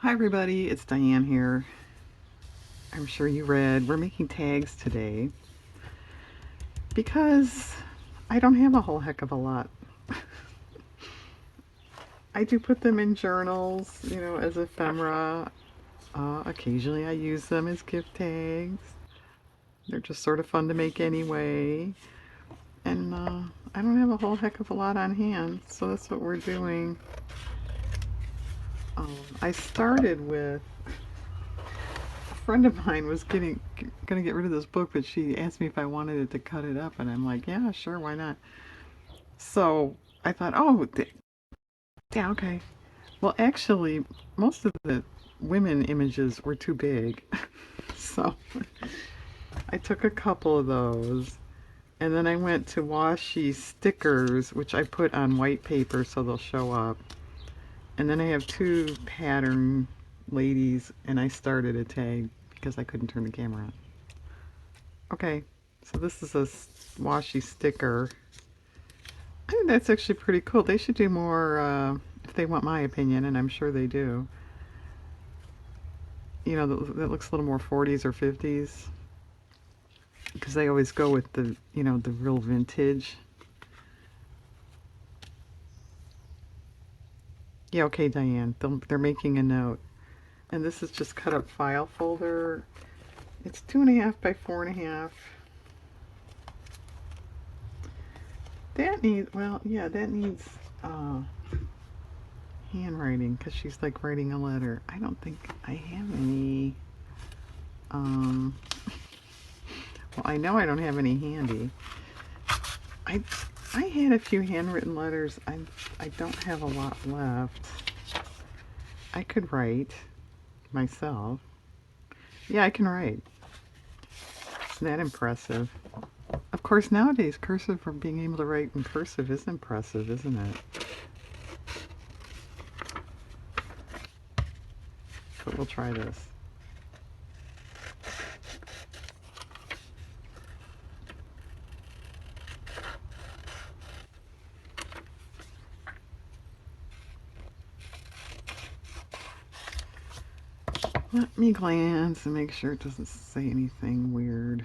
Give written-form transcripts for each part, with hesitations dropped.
Hi everybody, it's Diane here. I'm sure you read we're making tags today because I don't have a whole heck of a lot. I do put them in journals, as ephemera. Occasionally I use them as gift tags. They're just sort of fun to make anyway. And I don't have a whole heck of a lot on hand, so that's what we're doing. I started with a friend of mine was gonna get rid of this book, but she asked me if I wanted it to cut it up, and I'm like, yeah, sure, why not? So I thought, oh, yeah, okay. Well, actually, most of the women images were too big, so I took a couple of those, and then I went to washi stickers, which I put on white paper so they'll show up. And then I have two pattern ladies, and I started a tag because I couldn't turn the camera on. Okay, so this is a washi sticker. I think that's actually pretty cool. They should do more if they want my opinion, and I'm sure they do. That looks a little more 40s or 50s because they always go with the real vintage. Yeah, okay, Diane. They're making a note. And this is just cut up file folder. It's 2.5 by 4.5. That needs, well, yeah, that needs handwriting because she's like writing a letter. I don't think I have any. Um, well, I know I don't have any handy. I I had a few handwritten letters. I don't have a lot left. I could write myself. Yeah, I can write. Isn't that impressive? Of course, nowadays, cursive, from being able to write in cursive is impressive, isn't it? But we'll try this. Let me glance and make sure it doesn't say anything weird.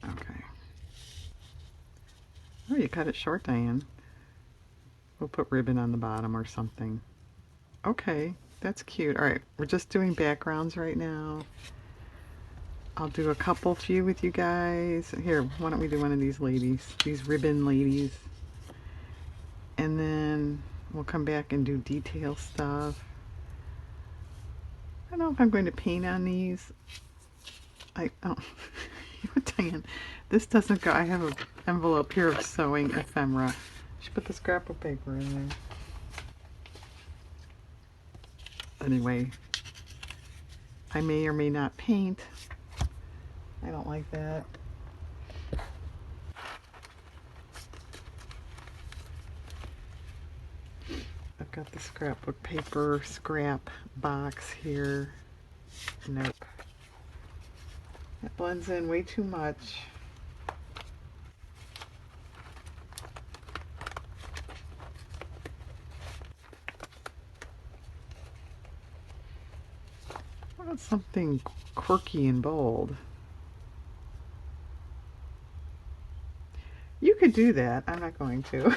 Okay. Oh, you cut it short, Diane. We'll put ribbon on the bottom or something. Okay, that's cute. All right, we're just doing backgrounds right now. I'll do a couple few with you guys. Here, why don't we do one of these ladies, these ribbon ladies. And then we'll come back and do detail stuff. I don't know if I'm going to paint on these. Oh, Diane, this doesn't go. I have an envelope here of sewing ephemera. I should put the scrapbook paper in there. Anyway, I may or may not paint. I don't like that. I've got the scrapbook paper scrap box here. Nope. That blends in way too much. What about something quirky and bold? You could do that. I'm not going to.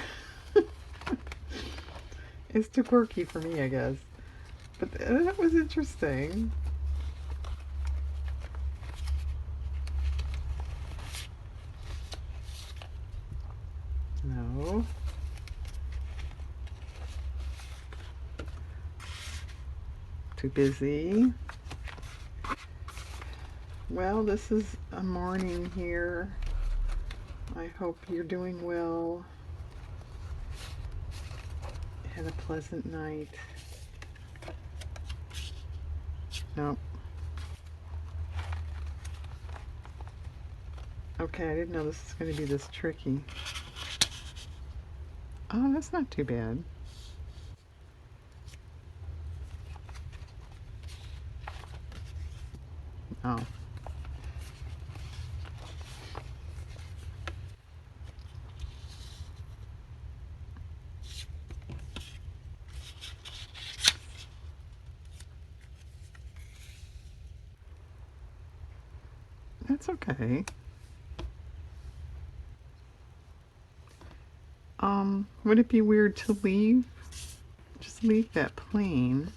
It's too quirky for me, I guess. But that was interesting. No. Too busy. Well, this is a morning here. I hope you're doing well. Had a pleasant night. Nope. Okay, I didn't know this was going to be this tricky. Oh, that's not too bad. Oh. That's okay. Would it be weird to leave? Just leave that plain.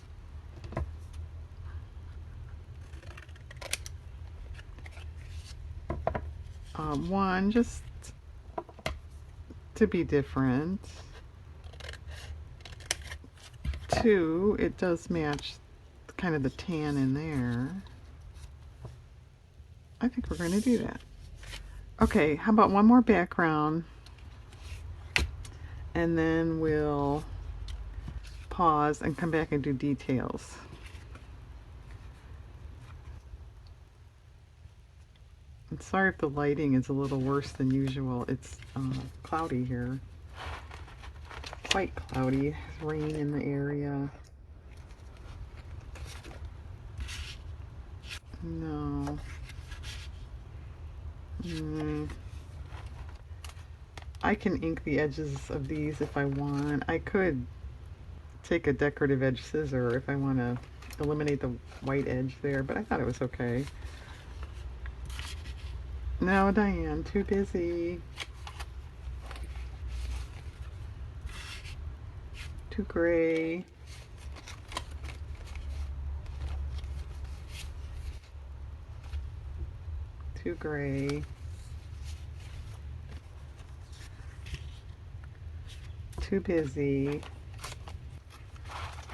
One, just to be different. Two, it does match kind of the tan in there. I think we're going to do that. Okay, how about one more background? And then we'll pause and come back and do details. I'm sorry if the lighting is a little worse than usual. It's cloudy here. Quite cloudy. There's rain in the area. No. I can ink the edges of these if I want. I could take a decorative edge scissor if I want to eliminate the white edge there, but I thought it was okay. No, Diane, too busy. Too gray. Too gray. Too busy.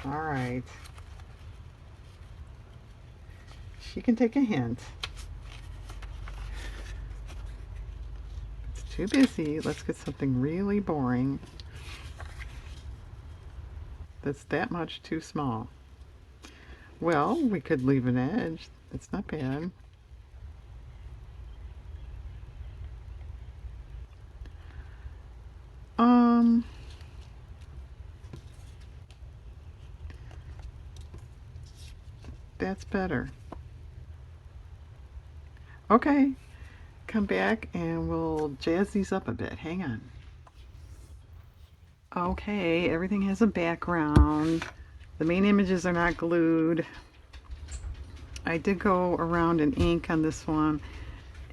All right. She can take a hint. It's too busy. Let's get something really boring. That's that much too small. Well, we could leave an edge. It's not bad. That's better. Okay, come back and we'll jazz these up a bit. Hang on. Okay, everything has a background. The main images are not glued. I did go around in ink on this one,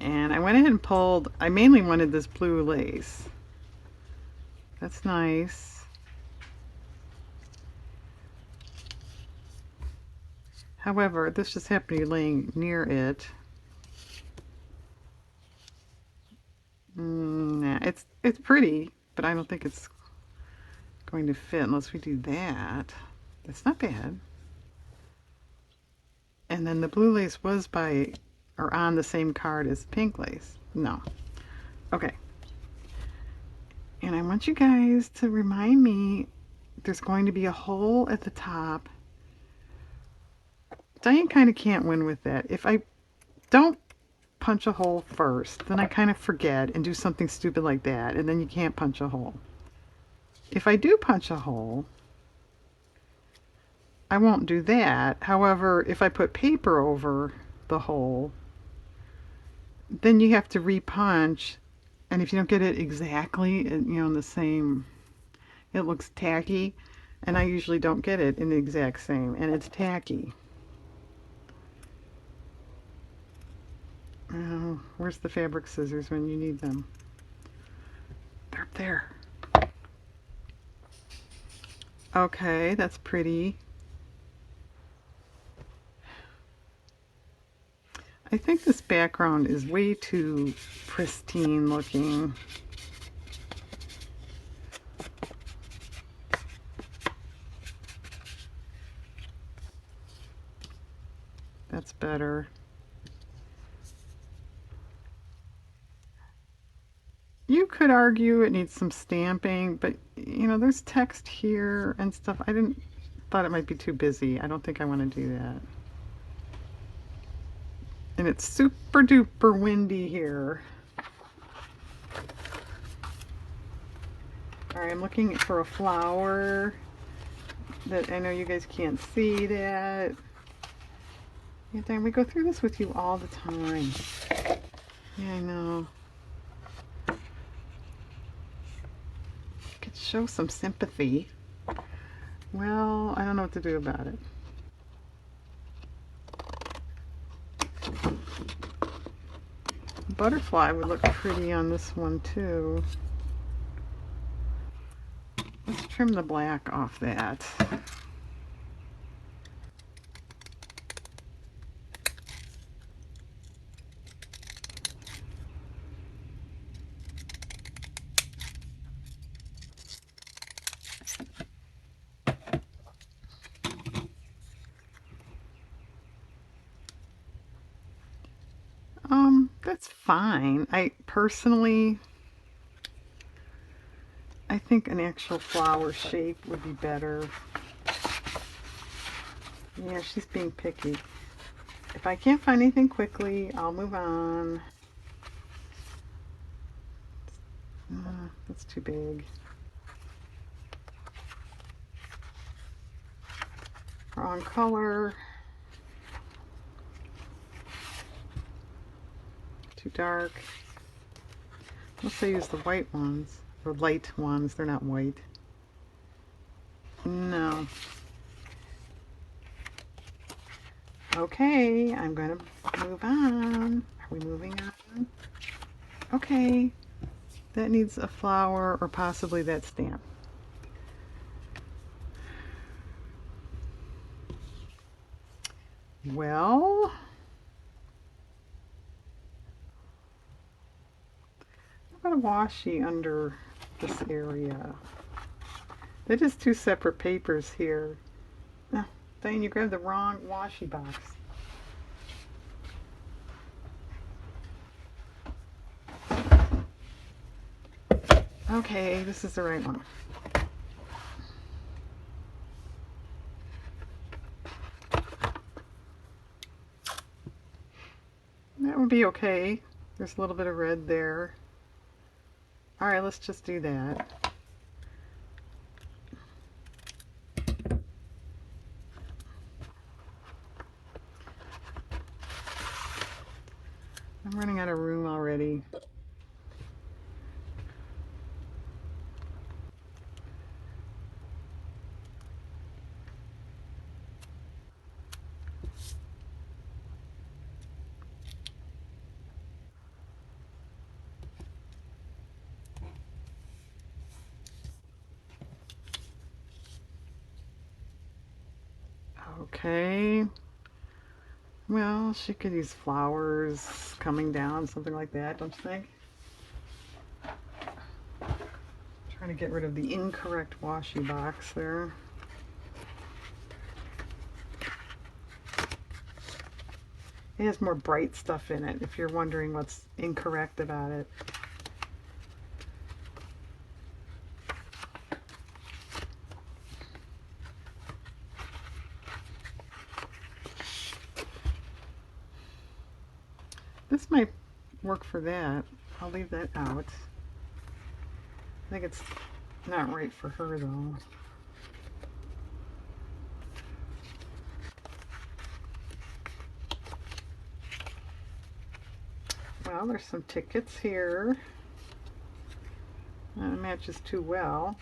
and I went ahead and pulled, I mainly wanted this blue lace. That's nice. However, this just happened to be laying near it. Nah, it's pretty, but I don't think it's going to fit unless we do that. That's not bad. And then the blue lace was by or on the same card as pink lace. No. Okay. And I want you guys to remind me there's going to be a hole at the top. Diane kind of can't win with that. If I don't punch a hole first, then I kind of forget and do something stupid like that, and then you can't punch a hole. If I do punch a hole, I won't do that. However, if I put paper over the hole, then you have to repunch, and if you don't get it exactly, in the same, it looks tacky, and I usually don't get it in the exact same, and it's tacky. Oh, where's the fabric scissors when you need them? They're up there. Okay, that's pretty. I think this background is way too pristine looking. That's better. You could argue it needs some stamping, but there's text here and stuff. Thought it might be too busy. I don't think I want to do that. And it's super duper windy here. Alright, I'm looking for a flower that I know you guys can't see that. Yeah, Dan, we go through this with you all the time. Yeah, I know. Could show some sympathy. Well, I don't know what to do about it. Butterfly would look pretty on this one too. Let's trim the black off that. That's fine. I personally, I think an actual flower shape would be better. Yeah, she's being picky. If I can't find anything quickly, I'll move on. That's too big. Wrong color. Too dark. Let's say use the white ones, or light ones. They're not white. No. Okay, I'm going to move on. Are we moving on? Okay. That needs a flower or possibly that stamp. Well, I've got a washi under this area. They're just two separate papers here. Oh, Diane, you grabbed the wrong washi box. Okay, this is the right one. That would be okay. There's a little bit of red there. Alright, let's just do that. I'm running out of room already. Okay. Well, she could use flowers coming down, something like that, don't you think? Trying to get rid of the incorrect washi box there. It has more bright stuff in it, if you're wondering what's incorrect about it. This might work for that. I'll leave that out. I think it's not right for her though. Well, there's some tickets here. That matches too well.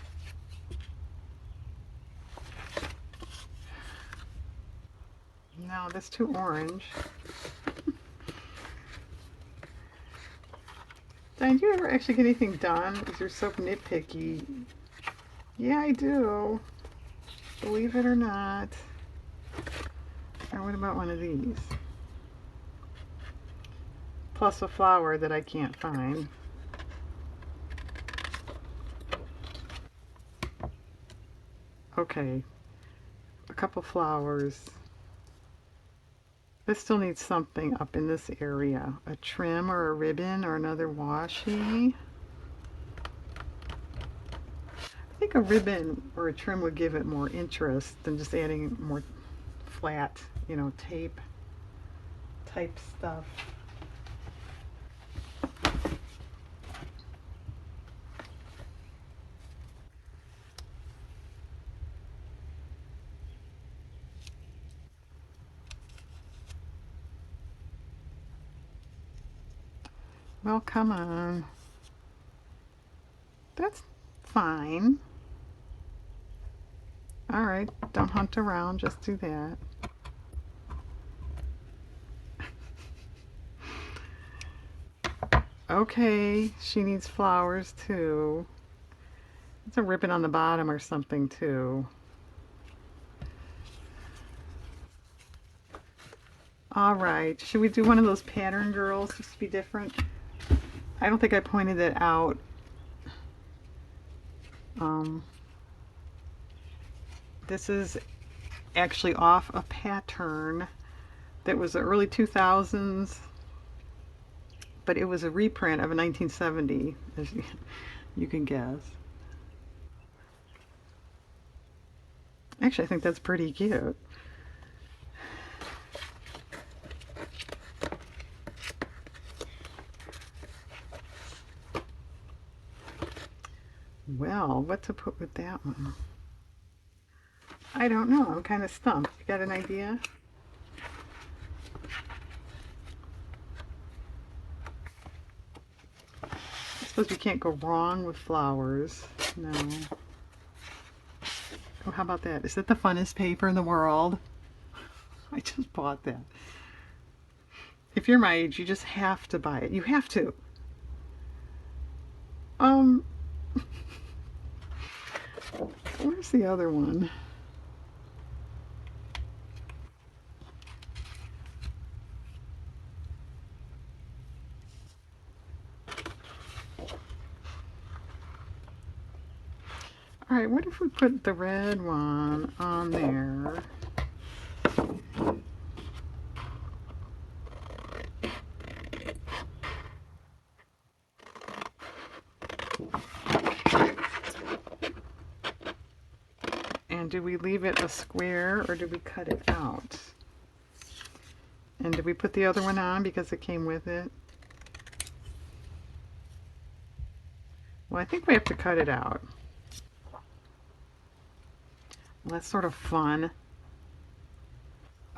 No, that's too orange. Diane, do you ever actually get anything done? Because you're so nitpicky. Yeah, I do. Believe it or not. Or what about one of these? Plus a flower that I can't find. Okay. A couple flowers. I still need something up in this area. A trim or a ribbon or another washi. I think a ribbon or a trim would give it more interest than just adding more flat, you know, tape type stuff. Well, come on. That's fine. All right, don't hunt around, just do that. Okay, she needs flowers too. It's a ribbon on the bottom or something too. All right, should we do one of those pattern girls just to be different? I don't think I pointed it out. Um, this is actually off a pattern that was the early 2000s, but it was a reprint of a 1970, as you can guess. Actually, I think that's pretty cute. Well, what to put with that one? I don't know. I'm kind of stumped. You got an idea? I suppose you can't go wrong with flowers. No. Oh, how about that? Is it the funnest paper in the world? I just bought that. If you're my age, you just have to buy it. You have to. Um, where's the other one? All right, what if we put the red one on there? And do we leave it a square or do we cut it out? And did we put the other one on because it came with it? Well, I think we have to cut it out. Well, that's sort of fun.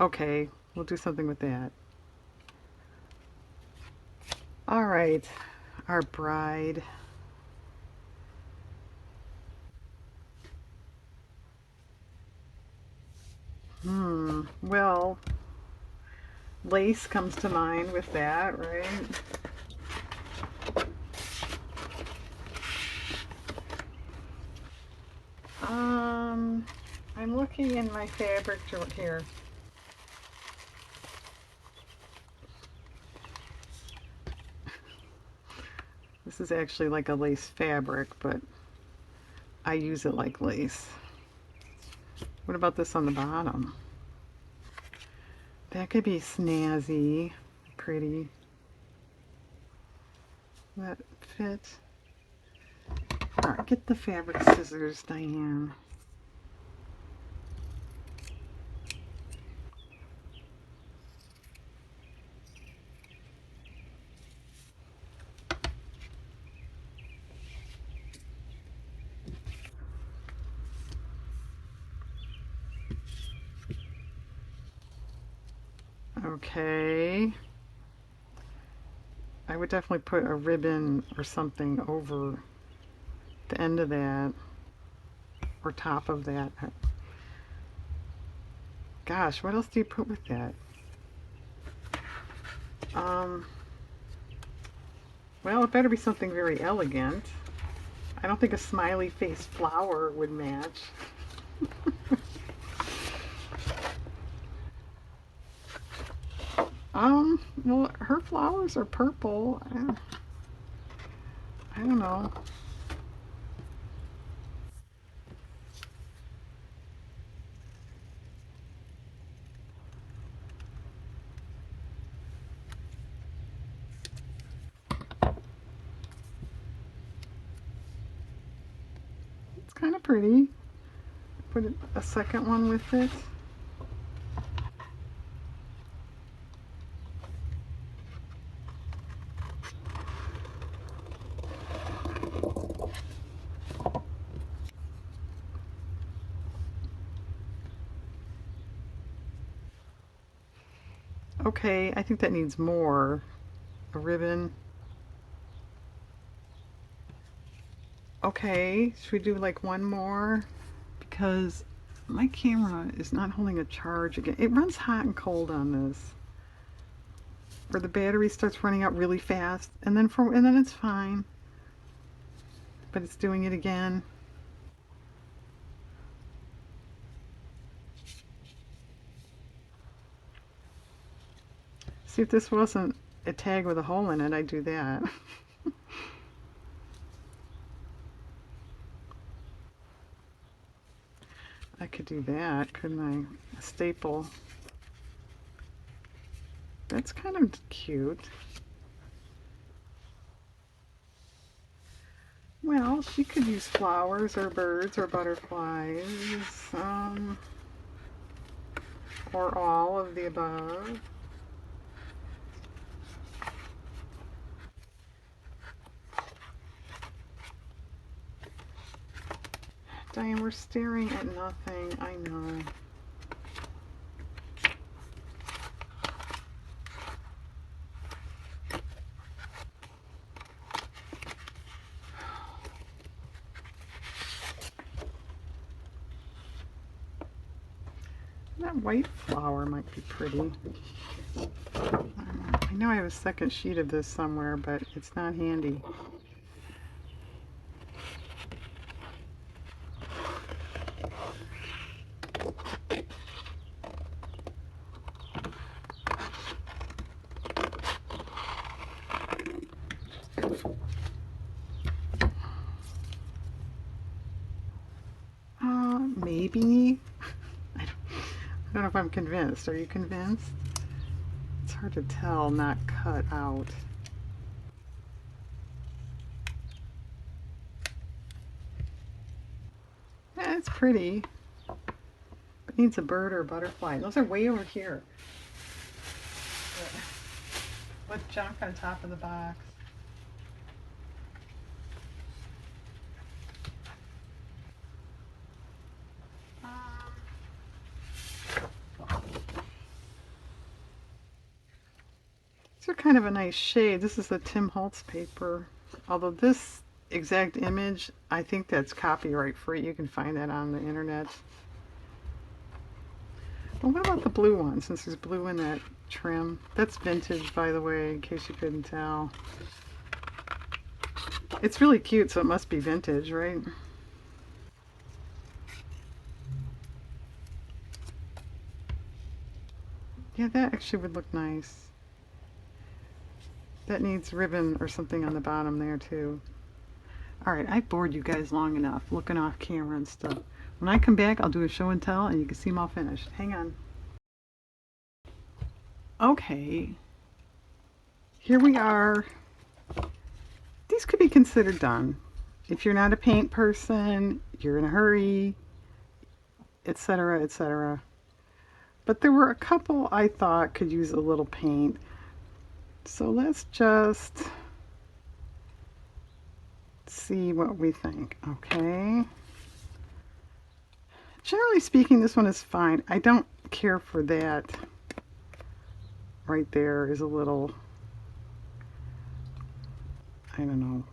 Okay, we'll do something with that. All right, our bride. Well, lace comes to mind with that, right? I'm looking in my fabric drawer here. This is actually like a lace fabric, but I use it like lace. What about this on the bottom? That could be snazzy, pretty. That fit? All right, get the fabric scissors, Diane. Okay. I would definitely put a ribbon or something over the end of that or top of that. Gosh, what else do you put with that? Well, it better be something very elegant. I don't think a smiley face flower would match. Well, her flowers are purple. I don't know. It's kind of pretty. Put a second one with it. Okay, I think that needs more. A ribbon. Okay, should we do like one more? Because my camera is not holding a charge again. It runs hot and cold on this. or the battery starts running out really fast, and then it's fine, but it's doing it again. See, if this wasn't a tag with a hole in it, I'd do that. I could do that, couldn't I? A staple. That's kind of cute. Well, she could use flowers or birds or butterflies, or all of the above. Diane, we're staring at nothing. I know. That white flower might be pretty. I know I have a second sheet of this somewhere, but it's not handy. Maybe. I don't know if I'm convinced. Are you convinced? It's hard to tell, not cut out. Yeah, it's pretty. It needs a bird or a butterfly. Those are way over here. What junk on top of the box? These are kind of a nice shade. This is the Tim Holtz paper. Although this exact image, I think that's copyright free. You can find that on the internet. Well, what about the blue one, since there's blue in that trim? That's vintage, by the way, in case you couldn't tell. It's really cute, so it must be vintage, right? Yeah, that actually would look nice. That needs ribbon or something on the bottom there, too. Alright, I bored you guys long enough looking off camera and stuff. When I come back, I'll do a show and tell, and you can see them all finished. Hang on. Okay. Here we are. These could be considered done. If you're not a paint person, you're in a hurry, etc., etc. But there were a couple I thought could use a little paint. So let's just see what we think. Okay. Generally speaking, this one is fine. I don't care for that. Right there is a little, I don't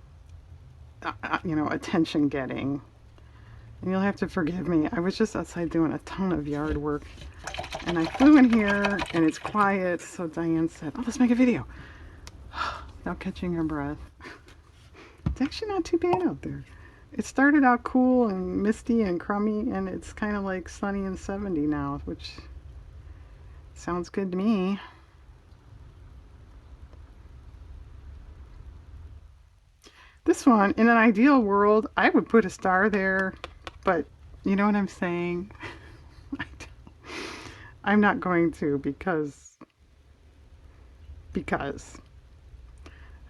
know, attention getting. And you'll have to forgive me. I was just outside doing a ton of yard work. And I flew in here and it's quiet. So Diane said, oh, let's make a video. Without catching her breath. It's actually not too bad out there. It started out cool and misty and crummy, and it's kind of like sunny and 70 now, which sounds good to me. This one, in an ideal world, I would put a star there, but you know what I'm saying? I'm not going to because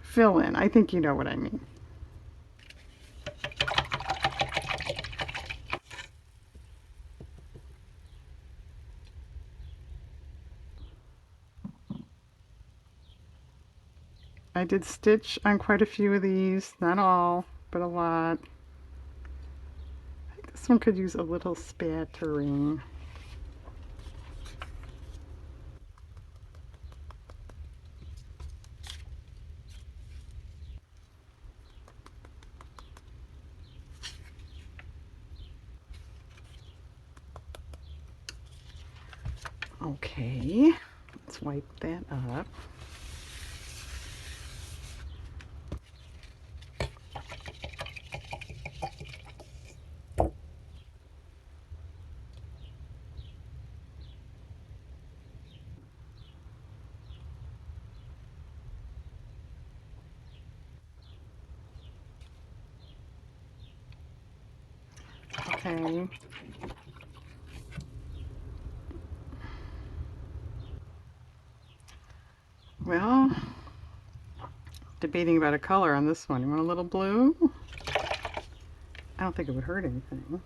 fill in. I think you know what I mean. I did stitch on quite a few of these, not all, but a lot. I think this one could use a little spattering. Okay, let's wipe that up. Okay. Well, debating about a color on this one. You want a little blue? I don't think it would hurt anything.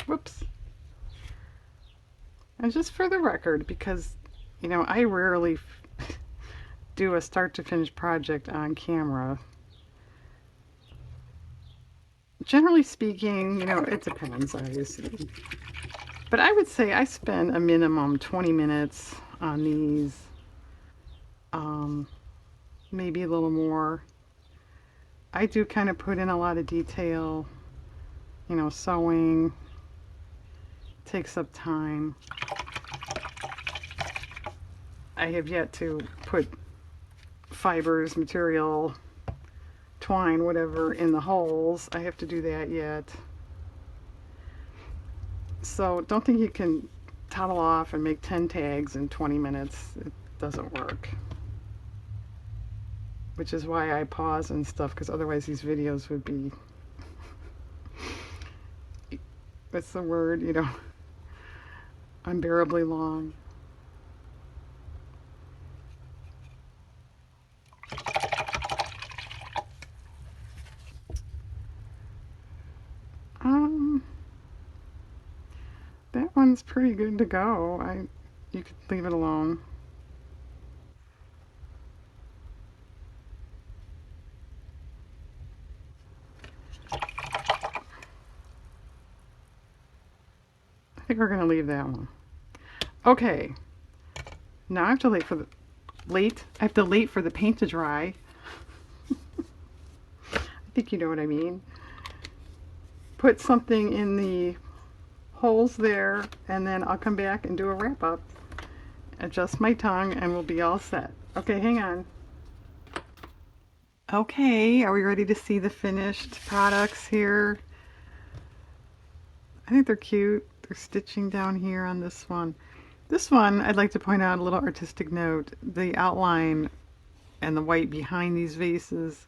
Whoops. And just for the record, because, you know, I rarely do a start to finish project on camera. Generally speaking, you know, it depends, obviously. But I would say I spend a minimum 20 minutes on these, um, maybe a little more. I do kind of put in a lot of detail, you know, sewing takes up time. I have yet to put fibers, material, twine, whatever, in the holes. I have to do that yet. So don't think you can toddle off and make 10 tags in 20 minutes. It doesn't work. Which is why I pause and stuff, because otherwise these videos would be, what's the word, you know, unbearably long. That one's pretty good to go. You could leave it alone. I think we're gonna leave that one. Okay. Now I have to wait for the paint to dry. I think you know what I mean. Put something in the holes there, and then I'll come back and do a wrap up. Adjust my tongue and we'll be all set. Okay, hang on. Okay, are we ready to see the finished products here? I think they're cute. They're stitching down here on this one. This one, I'd like to point out a little artistic note. The outline and the white behind these vases.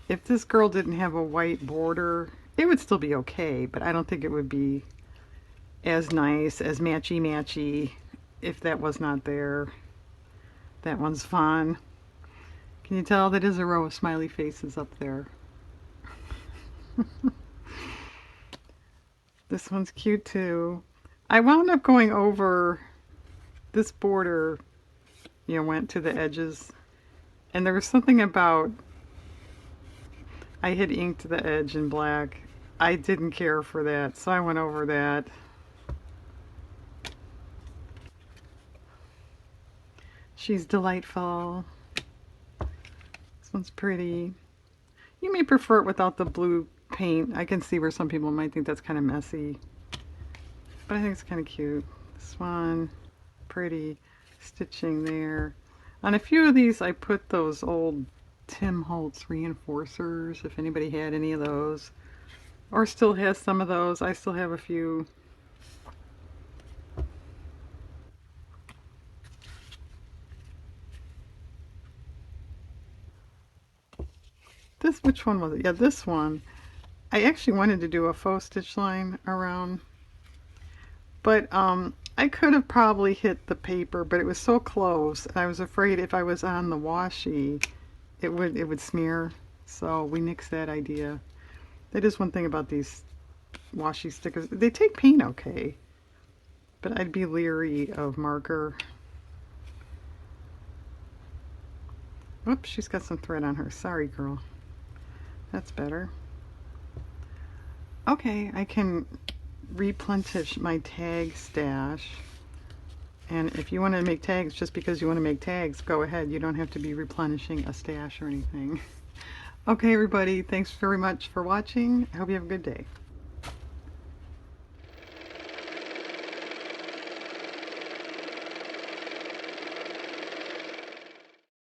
If this girl didn't have a white border, it would still be okay, but I don't think it would be as nice, as matchy-matchy if that was not there. That one's fun. Can you tell that is a row of smiley faces up there? This one's cute too. I wound up going over this border, you know, went to the edges, and there was something about, I had inked the edge in black. I didn't care for that, so I went over that. She's delightful. This one's pretty. You may prefer it without the blue paint. I can see where some people might think that's kind of messy, but I think it's kind of cute. This one, pretty. Stitching there. On a few of these I put those old Tim Holtz reinforcers, if anybody had any of those, or still has some of those. I still have a few. This, which one was it? Yeah, this one. I actually wanted to do a faux stitch line around, but I could have probably hit the paper, but it was so close, and I was afraid if I was on the washi, it would smear. So we nixed that idea. That is one thing about these washi stickers. They take paint okay, but I'd be leery of marker. Oops, she's got some thread on her. Sorry, girl. That's better. Okay, I can replenish my tag stash. And if you want to make tags just because you want to make tags, go ahead. You don't have to be replenishing a stash or anything. Okay, everybody, thanks very much for watching. I hope you have a good day.